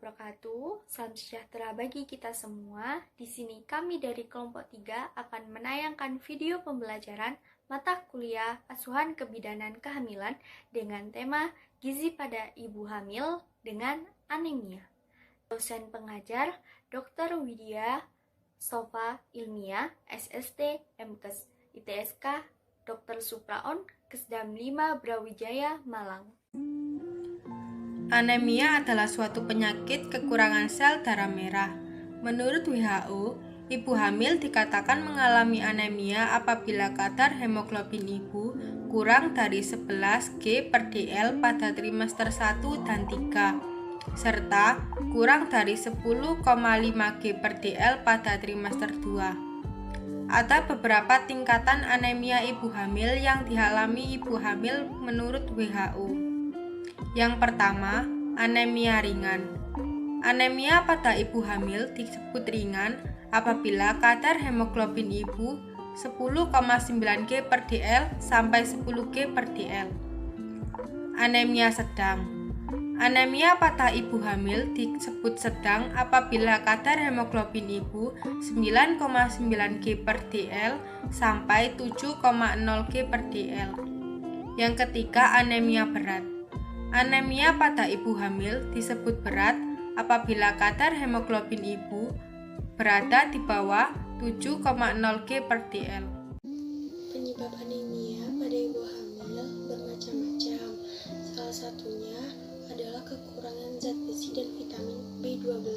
wabarakatuh. Salam sejahtera bagi kita semua. Di sini kami dari kelompok 3 akan menayangkan video pembelajaran mata kuliah asuhan kebidanan kehamilan dengan tema gizi pada ibu hamil dengan anemia. Dosen pengajar Dr. Widya Sofa Ilmiah, SST MKes ITSK Dr. Supraon, Kesdam 5 Brawijaya, Malang. Anemia adalah suatu penyakit kekurangan sel darah merah. Menurut WHO, ibu hamil dikatakan mengalami anemia apabila kadar hemoglobin ibu kurang dari 11 G per DL pada trimester 1 dan 3, serta kurang dari 10,5 G per DL pada trimester 2. Ada beberapa tingkatan anemia ibu hamil yang dialami ibu hamil menurut WHO. Yang pertama, anemia ringan. Anemia pada ibu hamil disebut ringan apabila kadar hemoglobin ibu 10,9 G per DL sampai 10 G per DL. Anemia sedang. Anemia pada ibu hamil disebut sedang apabila kadar hemoglobin ibu 9,9 G per DL sampai 7,0 G per DL. Yang ketiga, anemia berat. Anemia pada ibu hamil disebut berat apabila kadar hemoglobin ibu berada di bawah 7,0 G per DL. Penyebab anemia pada ibu hamil bermacam-macam. Salah satunya adalah kekurangan zat besi dan vitamin B12.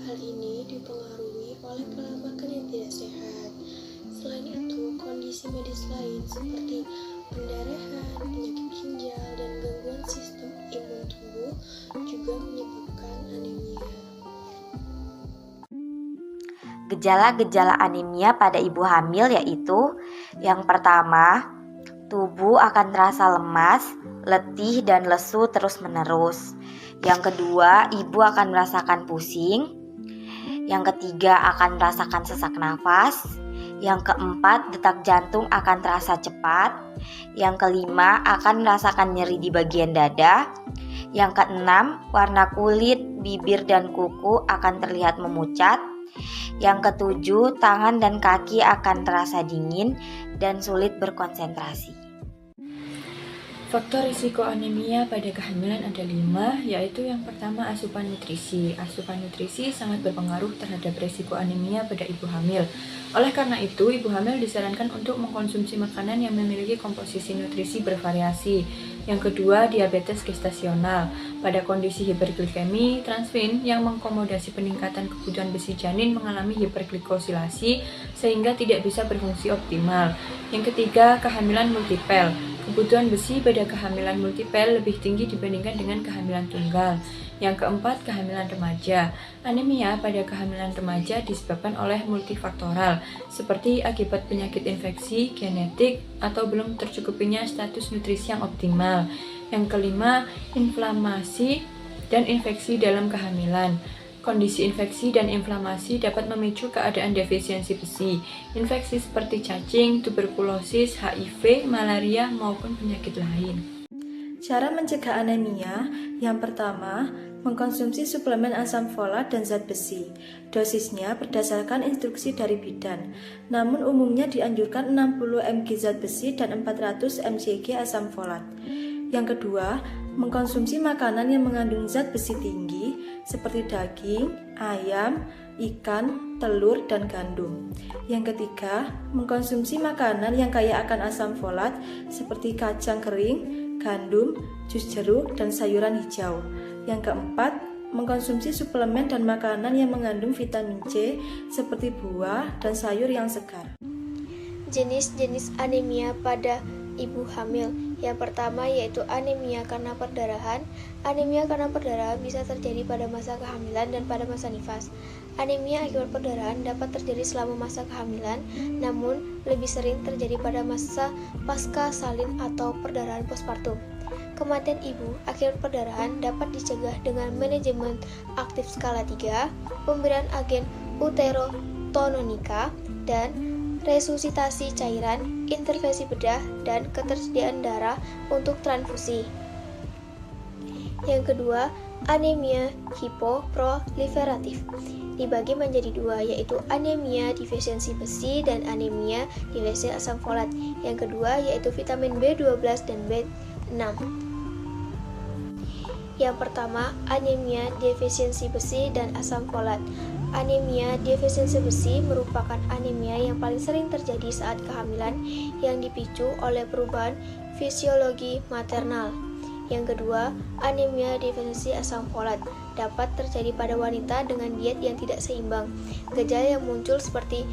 Hal ini dipengaruhi oleh pola makan yang tidak sehat. Selain itu, kondisi medis lain seperti pendarahan, penyakit ginjal, dan gangguan sistem imun tubuh juga menyebabkan anemia. Gejala-gejala anemia pada ibu hamil yaitu yang pertama, tubuh akan terasa lemas, letih, dan lesu terus-menerus. Yang kedua, ibu akan merasakan pusing. Yang ketiga, akan merasakan sesak nafas. Yang keempat, detak jantung akan terasa cepat. Yang kelima, akan merasakan nyeri di bagian dada. Yang keenam, warna kulit, bibir, dan kuku akan terlihat memucat. Yang ketujuh, tangan dan kaki akan terasa dingin dan sulit berkonsentrasi. Faktor risiko anemia pada kehamilan ada 5, yaitu yang pertama asupan nutrisi. Asupan nutrisi sangat berpengaruh terhadap risiko anemia pada ibu hamil. Oleh karena itu, ibu hamil disarankan untuk mengkonsumsi makanan yang memiliki komposisi nutrisi bervariasi. Yang kedua, diabetes gestasional. Pada kondisi hiperglikemi, transfen yang mengakomodasi peningkatan kebutuhan besi janin mengalami hiperglikosilasi sehingga tidak bisa berfungsi optimal. Yang ketiga, kehamilan multipel. Kebutuhan besi pada kehamilan multipel lebih tinggi dibandingkan dengan kehamilan tunggal. Yang keempat, kehamilan remaja. Anemia pada kehamilan remaja disebabkan oleh multifaktoral, seperti akibat penyakit infeksi, genetik, atau belum tercukupinya status nutrisi yang optimal. Yang kelima, inflamasi dan infeksi dalam kehamilan. Kondisi infeksi dan inflamasi dapat memicu keadaan defisiensi besi. Infeksi seperti cacing, tuberkulosis, HIV, malaria, maupun penyakit lain. Cara mencegah anemia, yang pertama, mengkonsumsi suplemen asam folat dan zat besi. Dosisnya berdasarkan instruksi dari bidan, namun umumnya dianjurkan 60 mg zat besi dan 400 mcg asam folat. Yang kedua, mengkonsumsi makanan yang mengandung zat besi tinggi seperti daging, ayam, ikan, telur, dan gandum. Yang ketiga, mengkonsumsi makanan yang kaya akan asam folat seperti kacang kering, gandum, jus jeruk, dan sayuran hijau. Yang keempat, mengkonsumsi suplemen dan makanan yang mengandung vitamin C seperti buah dan sayur yang segar. Jenis-jenis anemia pada ibu hamil. Yang pertama yaitu anemia karena perdarahan. Anemia karena perdarahan bisa terjadi pada masa kehamilan dan pada masa nifas. Anemia akibat perdarahan dapat terjadi selama masa kehamilan, namun lebih sering terjadi pada masa pasca salin atau perdarahan postpartum. Kematian ibu akibat perdarahan dapat dicegah dengan manajemen aktif skala 3, pemberian agen uterotonika, dan resusitasi cairan, intervensi bedah, dan ketersediaan darah untuk transfusi. Yang kedua, anemia hipoproliferatif. Dibagi menjadi dua, yaitu anemia defisiensi besi dan anemia defisiensi asam folat. Yang kedua yaitu vitamin B12 dan B6. Yang pertama, anemia defisiensi besi dan asam folat. Anemia defisiensi besi merupakan anemia yang paling sering terjadi saat kehamilan yang dipicu oleh perubahan fisiologi maternal. Yang kedua, anemia defisiensi asam folat dapat terjadi pada wanita dengan diet yang tidak seimbang. Gejala yang muncul seperti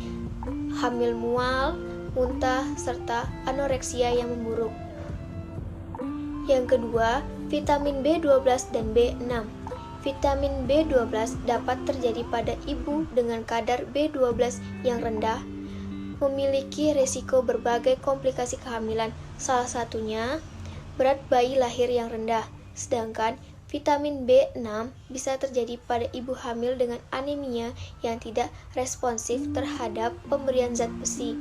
hamil mual, muntah, serta anoreksia yang memburuk. Yang kedua, vitamin B12 dan B6. Vitamin B12 dapat terjadi pada ibu dengan kadar B12 yang rendah, memiliki risiko berbagai komplikasi kehamilan, salah satunya berat bayi lahir yang rendah. Sedangkan vitamin B6 bisa terjadi pada ibu hamil dengan anemia yang tidak responsif terhadap pemberian zat besi.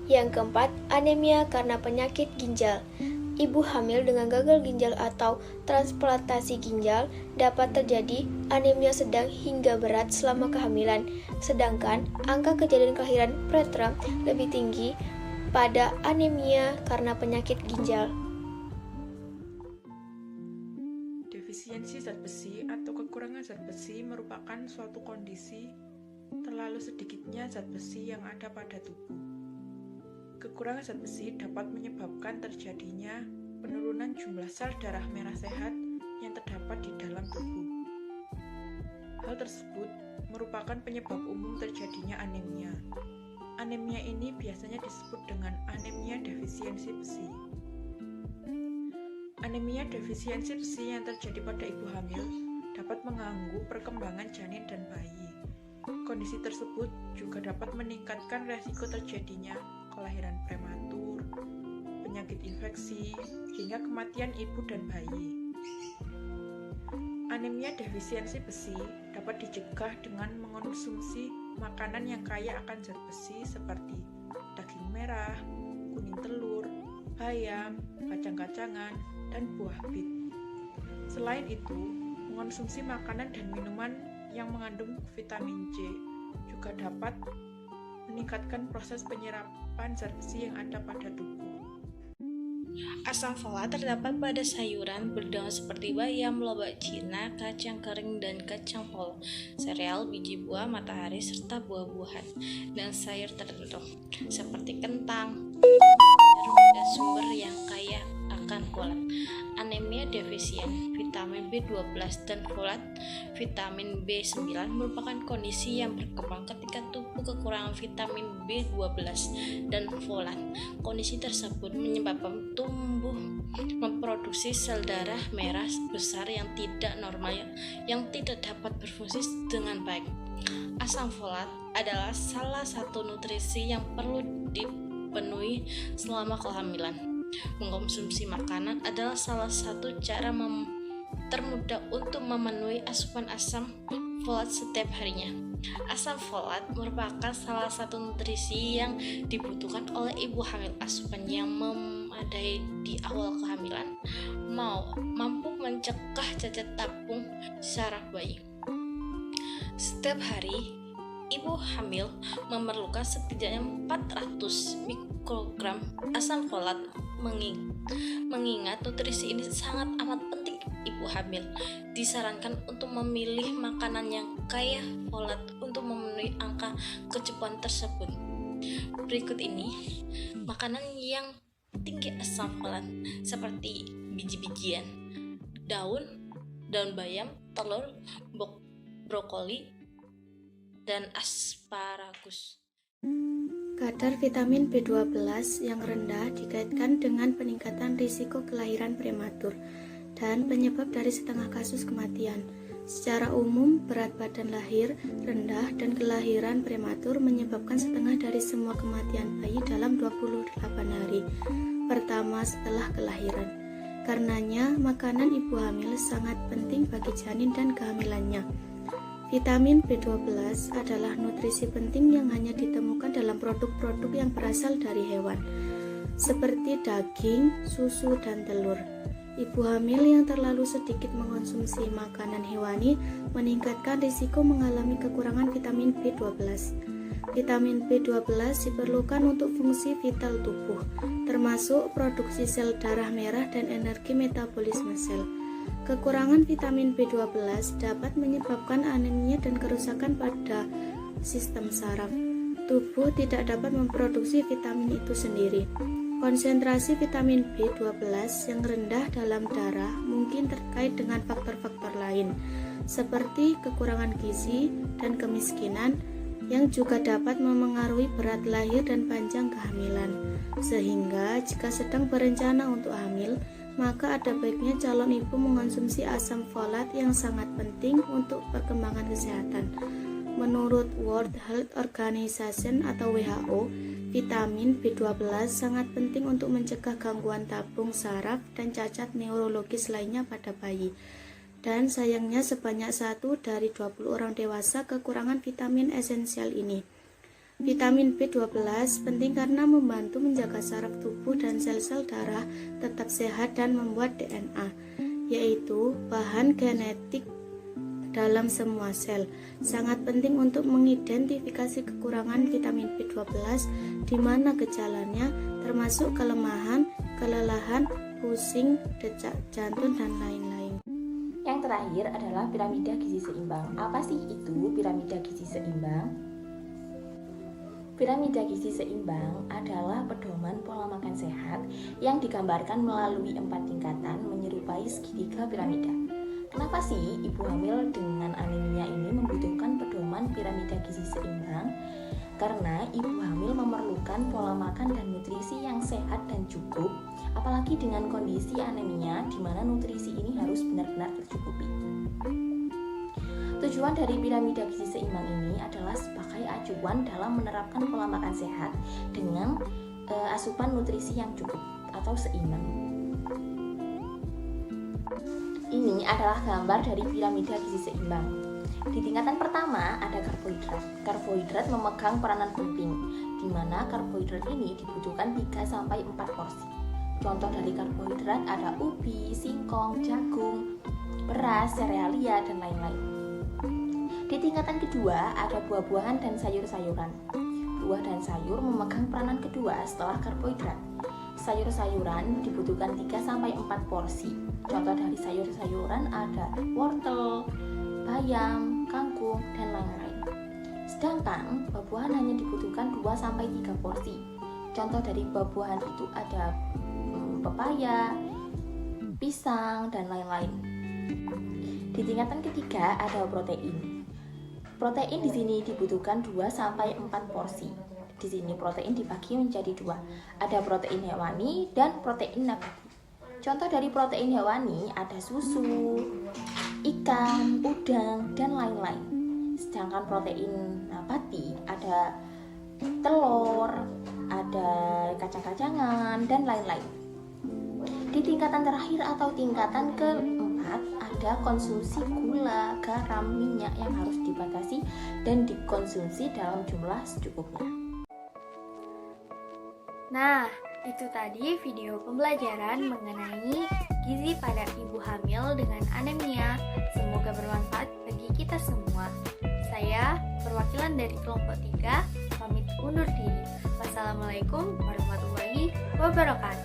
Yang keempat, anemia karena penyakit ginjal. Ibu hamil dengan gagal ginjal atau transplantasi ginjal dapat terjadi anemia sedang hingga berat selama kehamilan, sedangkan angka kejadian kelahiran preterm lebih tinggi pada anemia karena penyakit ginjal. Defisiensi zat besi atau kekurangan zat besi merupakan suatu kondisi terlalu sedikitnya zat besi yang ada pada tubuh. Kekurangan zat besi dapat menyebabkan terjadinya penurunan jumlah sel darah merah sehat yang terdapat di dalam tubuh. Hal tersebut merupakan penyebab umum terjadinya anemia. Anemia ini biasanya disebut dengan anemia defisiensi besi. Anemia defisiensi besi yang terjadi pada ibu hamil dapat mengganggu perkembangan janin dan bayi. Kondisi tersebut juga dapat meningkatkan resiko terjadinya kelahiran prematur, penyakit infeksi, hingga kematian ibu dan bayi. Anemia defisiensi besi dapat dicegah dengan mengonsumsi makanan yang kaya akan zat besi seperti daging merah, kuning telur, bayam, kacang-kacangan, dan buah bit. Selain itu, mengonsumsi makanan dan minuman yang mengandung vitamin C juga dapat meningkatkan proses penyerapan zat besi yang ada pada tubuh. Asam folat terdapat pada sayuran berdaun seperti bayam, lobak Cina, kacang kering dan kacang polong, sereal, biji buah, matahari, serta buah-buahan dan sayur tertentu seperti kentang, jarum, dan sumber yang kaya akan folat. Anemia defisien vitamin B12 dan folat vitamin B9 merupakan kondisi yang berkembang ketika tubuh kekurangan vitamin B12 dan folat. Kondisi tersebut menyebabkan tubuh memproduksi sel darah merah besar yang tidak normal yang tidak dapat berfungsi dengan baik. Asam folat adalah salah satu nutrisi yang perlu dipenuhi selama kehamilan. Mengkonsumsi makanan adalah salah satu cara termudah untuk memenuhi asupan asam folat setiap harinya. Asam folat merupakan salah satu nutrisi yang dibutuhkan oleh ibu hamil. Asupan yang memadai di awal kehamilan mampu mencegah cacat tabung saraf bayi. Setiap hari, ibu hamil memerlukan setidaknya 400 mikrogram asam folat. Mengingat nutrisi ini sangat amat penting, ibu hamil disarankan untuk memilih makanan yang kaya folat untuk memenuhi angka kecukupan tersebut. Berikut ini makanan yang tinggi asam folat seperti biji-bijian, daun bayam, telur, brokoli, dan asparagus. Kadar vitamin B12 yang rendah dikaitkan dengan peningkatan risiko kelahiran prematur dan penyebab dari setengah kasus kematian. Secara umum, berat badan lahir rendah dan kelahiran prematur menyebabkan setengah dari semua kematian bayi dalam 28 hari pertama setelah kelahiran. Karenanya, makanan ibu hamil sangat penting bagi janin dan kehamilannya. Vitamin B12 adalah nutrisi penting yang hanya ditemukan dalam produk-produk yang berasal dari hewan, seperti daging, susu, dan telur. Ibu hamil yang terlalu sedikit mengonsumsi makanan hewani meningkatkan risiko mengalami kekurangan vitamin B12. Vitamin B12 diperlukan untuk fungsi vital tubuh, termasuk produksi sel darah merah dan energi metabolisme sel. Kekurangan vitamin B12 dapat menyebabkan anemia dan kerusakan pada sistem saraf. Tubuh tidak dapat memproduksi vitamin itu sendiri. Konsentrasi vitamin B12 yang rendah dalam darah mungkin terkait dengan faktor-faktor lain, seperti kekurangan gizi dan kemiskinan, yang juga dapat memengaruhi berat lahir dan panjang kehamilan. Sehingga jika sedang berencana untuk hamil, maka ada baiknya calon ibu mengonsumsi asam folat yang sangat penting untuk perkembangan kesehatan. Menurut World Health Organization atau WHO, vitamin B12 sangat penting untuk mencegah gangguan tabung saraf dan cacat neurologis lainnya pada bayi. Dan sayangnya sebanyak 1 dari 20 orang dewasa kekurangan vitamin esensial ini. Vitamin B12 penting karena membantu menjaga saraf tubuh dan sel-sel darah tetap sehat dan membuat DNA, yaitu bahan genetik dalam semua sel. Sangat penting untuk mengidentifikasi kekurangan vitamin B12 di mana gejalanya termasuk kelemahan, kelelahan, pusing, detak jantung, dan lain-lain. Yang terakhir adalah piramida gizi seimbang. Apa sih itu piramida gizi seimbang? Piramida gizi seimbang adalah pedoman pola makan sehat yang digambarkan melalui 4 tingkatan menyerupai segitiga piramida. Kenapa sih ibu hamil dengan anemia ini membutuhkan pedoman piramida gizi seimbang? Karena ibu hamil memerlukan pola makan dan nutrisi yang sehat dan cukup, apalagi dengan kondisi anemia di mana nutrisi ini harus benar-benar tercukupi. Tujuan dari piramida gizi seimbang ini adalah sebagai acuan dalam menerapkan pola makan sehat dengan asupan nutrisi yang cukup atau seimbang. Ini adalah gambar dari piramida gizi seimbang. Di tingkatan pertama ada karbohidrat. Karbohidrat memegang peranan penting, di mana karbohidrat ini dibutuhkan 3-4 porsi. Contoh dari karbohidrat ada ubi, singkong, jagung, beras, serealia, dan lain-lain. Di tingkatan kedua ada buah-buahan dan sayur-sayuran. Buah dan sayur memegang peranan kedua setelah karbohidrat. Sayur-sayuran dibutuhkan 3-4 porsi. Contoh dari sayur-sayuran ada wortel, bayam, kangkung, dan lain-lain. Sedangkan buah-buahan hanya dibutuhkan 2-3 porsi. Contoh dari buah-buahan itu ada pepaya, pisang, dan lain-lain. Di tingkatan ketiga ada protein. Protein di sini dibutuhkan 2-4 porsi. Di sini protein dibagi menjadi 2. Ada protein hewani dan protein nabati. Contoh dari protein hewani ada susu, ikan, udang, dan lain-lain. Sedangkan protein nabati ada telur, ada kacang-kacangan, dan lain-lain. Di tingkatan terakhir atau tingkatan keempat ada konsumsi gula, garam, minyak yang harus dibatasi dan dikonsumsi dalam jumlah secukupnya. Nah, itu tadi video pembelajaran mengenai gizi pada ibu hamil dengan anemia. Semoga bermanfaat bagi kita semua. Saya, perwakilan dari kelompok 3, pamit undur diri. Wassalamualaikum warahmatullahi wabarakatuh.